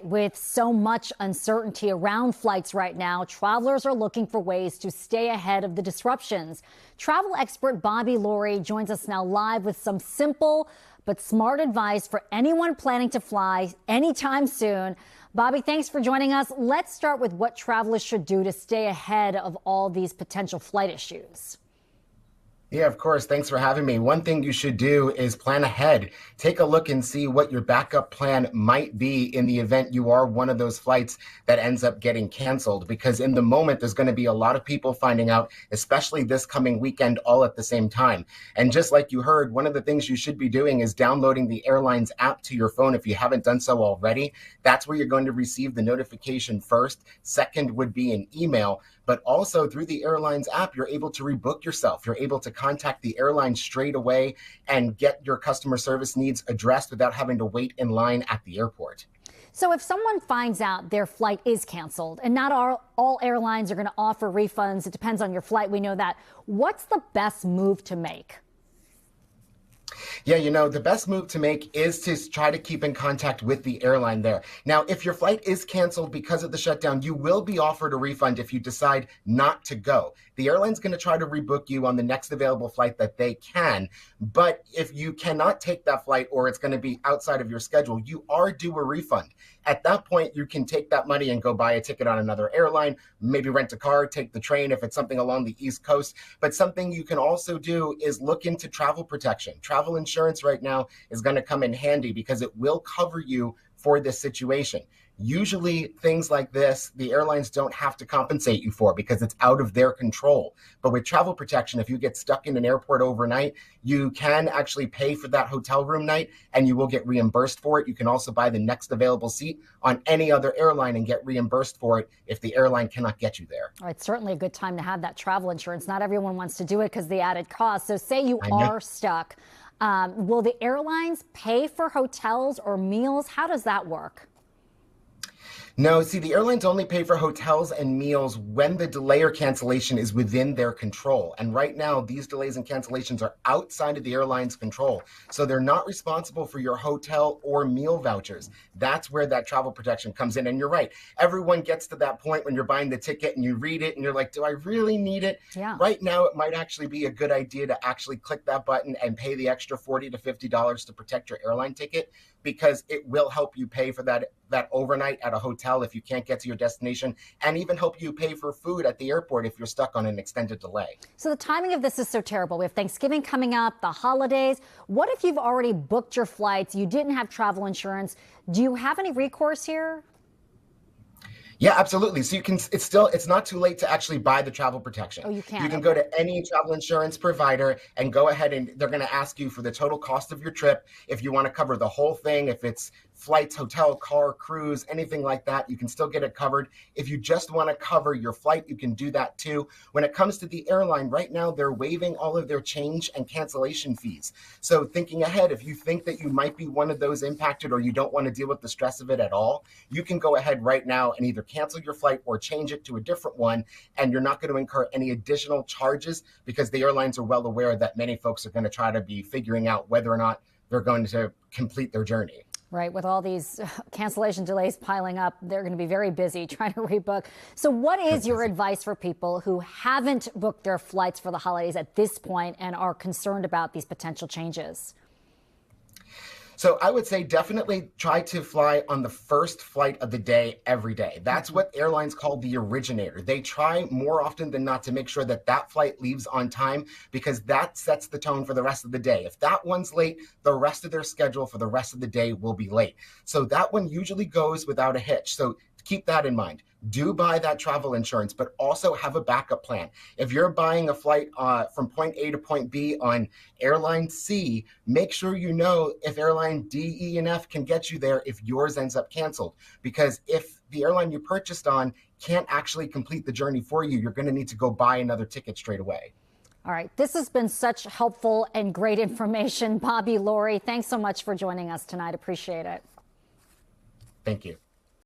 With so much uncertainty around flights right now, travelers are looking for ways to stay ahead of the disruptions. Travel expert Bobby Laurie joins us now live with some simple but smart advice for anyone planning to fly anytime soon. Bobby, thanks for joining us. Let's start with what travelers should do to stay ahead of all these potential flight issues. Yeah, of course. Thanks for having me. One thing you should do is plan ahead. Take a look and see what your backup plan might be in the event you are one of those flights that ends up getting canceled. Because in the moment, there's going to be a lot of people finding out, especially this coming weekend, all at the same time. And just like you heard, one of the things you should be doing is downloading the airline's app to your phone if you haven't done so already. That's where you're going to receive the notification first. Second would be an email. But also through the airline's app, you're able to rebook yourself. You're able to contact the airline straight away and get your customer service needs addressed without having to wait in line at the airport. So if someone finds out their flight is canceled, and not all airlines are going to offer refunds, it depends on your flight, we know that, what's the best move to make? Yeah, the best move to make is to try to keep in contact with the airline there. Now, if your flight is canceled because of the shutdown, you will be offered a refund if you decide not to go. The airline's going to try to rebook you on the next available flight that they can. But if you cannot take that flight or it's going to be outside of your schedule, you are due a refund. At that point, you can take that money and go buy a ticket on another airline, maybe rent a car, take the train if it's something along the East Coast. But something you can also do is look into travel protection. Travel insurance right now is going to come in handy because it will cover you for this situation. Usually things like this, the airlines don't have to compensate you for because it's out of their control. But with travel protection, if you get stuck in an airport overnight, you can actually pay for that hotel room night and you will get reimbursed for it. You can also buy the next available seat on any other airline and get reimbursed for it if the airline cannot get you there. All right, it's certainly a good time to have that travel insurance. Not everyone wants to do it because of the added cost. So say you are stuck. Will the airlines pay for hotels or meals? How does that work? No, see, the airlines only pay for hotels and meals when the delay or cancellation is within their control. And right now, these delays and cancellations are outside of the airline's control. So they're not responsible for your hotel or meal vouchers. That's where that travel protection comes in. And you're right. Everyone gets to that point when you're buying the ticket and you read it and you're like, do I really need it? Yeah. Right now, it might actually be a good idea to actually click that button and pay the extra $40 to $50 to protect your airline ticket, because it will help you pay for that overnight at a hotel if you can't get to your destination, and even help you pay for food at the airport if you're stuck on an extended delay. So the timing of this is so terrible. We have Thanksgiving coming up, the holidays. What if you've already booked your flights, you didn't have travel insurance? Do you have any recourse here? Yeah, absolutely. So it's not too late to actually buy the travel protection. Oh, you can. You can go to any travel insurance provider and go ahead, and they're going to ask you for the total cost of your trip. If you want to cover the whole thing, if it's flights, hotel, car, cruise, anything like that, you can still get it covered. If you just want to cover your flight, you can do that too. When it comes to the airline, right now, they're waiving all of their change and cancellation fees. So thinking ahead, if you think that you might be one of those impacted or you don't want to deal with the stress of it at all, you can go ahead right now and either cancel your flight or change it to a different one, and you're not going to incur any additional charges because the airlines are well aware that many folks are going to try to be figuring out whether or not they're going to complete their journey. Right. With all these cancellation delays piling up, they're going to be very busy trying to rebook. So what is your advice for people who haven't booked their flights for the holidays at this point and are concerned about these potential changes? So I would say definitely try to fly on the first flight of the day every day. That's what airlines call the originator. They try more often than not to make sure that that flight leaves on time, because that sets the tone for the rest of the day. If that one's late, the rest of their schedule for the rest of the day will be late. So that one usually goes without a hitch. So keep that in mind. Do buy that travel insurance, but also have a backup plan. If you're buying a flight from point A to point B on airline C, make sure you know if airline D, E, and F can get you there if yours ends up canceled. Because if the airline you purchased on can't actually complete the journey for you, you're going to need to go buy another ticket straight away. All right. This has been such helpful and great information. Bobby Laurie, thanks so much for joining us tonight. Appreciate it. Thank you.